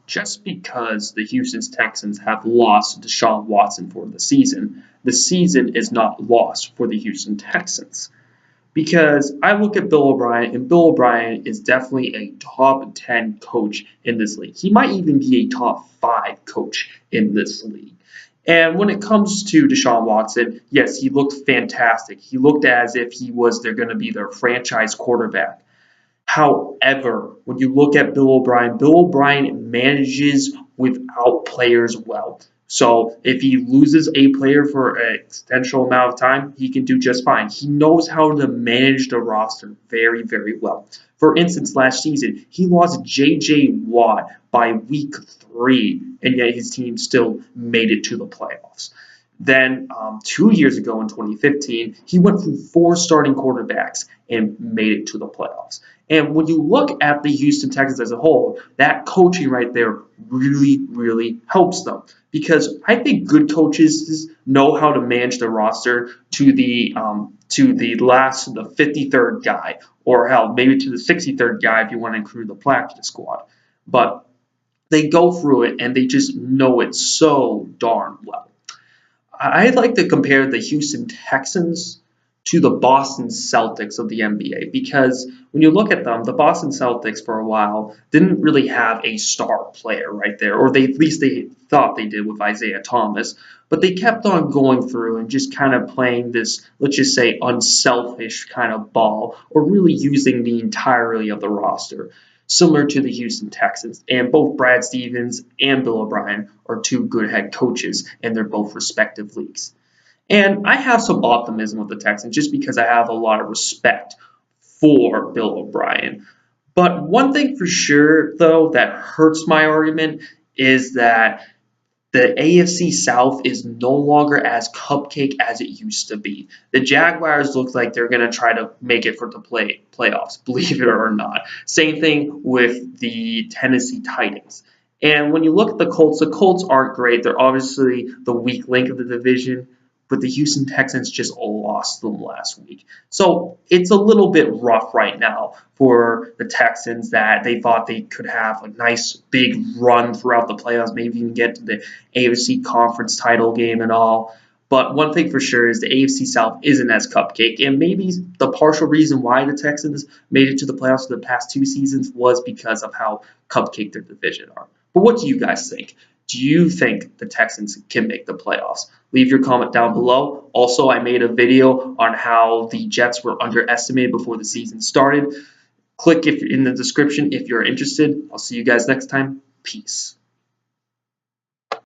just because the Houston Texans have lost Deshaun Watson for the season is not lost for the Houston Texans. Because I look at Bill O'Brien, and Bill O'Brien is definitely a top 10 coach in this league. He might even be a top 5 coach in this league. And when it comes to Deshaun Watson, yes, he looked fantastic. He looked as if they're going to be their franchise quarterback. However, when you look at Bill O'Brien manages without players well. So if he loses a player for an extensional amount of time, he can do just fine. He knows how to manage the roster very, very well. For instance, last season, he lost J.J. Watt by week 3, and yet his team still made it to the playoffs. Then 2 years ago in 2015, he went through 4 starting quarterbacks and made it to the playoffs. And when you look at the Houston Texans as a whole, that coaching right there really, really helps them. Because I think good coaches know how to manage the roster to the 53rd guy, or hell, maybe to the 63rd guy if you want to include the practice squad. But they go through it and they just know it so darn well. I'd like to compare the Houston Texans to the Boston Celtics of the NBA, because when you look at them, the Boston Celtics for a while didn't really have a star player right there, or at least they thought they did with Isaiah Thomas, but they kept on going through and just kind of playing this, let's just say, unselfish kind of ball, or really using the entirety of the roster, similar to the Houston Texans. And both Brad Stevens and Bill O'Brien are 2 good head coaches in their both respective leagues. And I have some optimism with the Texans just because I have a lot of respect for Bill O'Brien. But one thing for sure, though, that hurts my argument is that the AFC South is no longer as cupcake as it used to be. The Jaguars look like they're going to try to make it for the playoffs, believe it or not. Same thing with the Tennessee Titans. And when you look at the Colts aren't great. They're obviously the weak link of the division, but the Houston Texans just lost them last week. So it's a little bit rough right now for the Texans, that they thought they could have a nice big run throughout the playoffs, maybe even get to the AFC conference title game and all. But one thing for sure is the AFC South isn't as cupcake, and maybe the partial reason why the Texans made it to the playoffs for the past 2 seasons was because of how cupcake their division are. But what do you guys think? Do you think the Texans can make the playoffs? Leave your comment down below. Also, I made a video on how the Jets were underestimated before the season started. Click in the description if you're interested. I'll see you guys next time. Peace.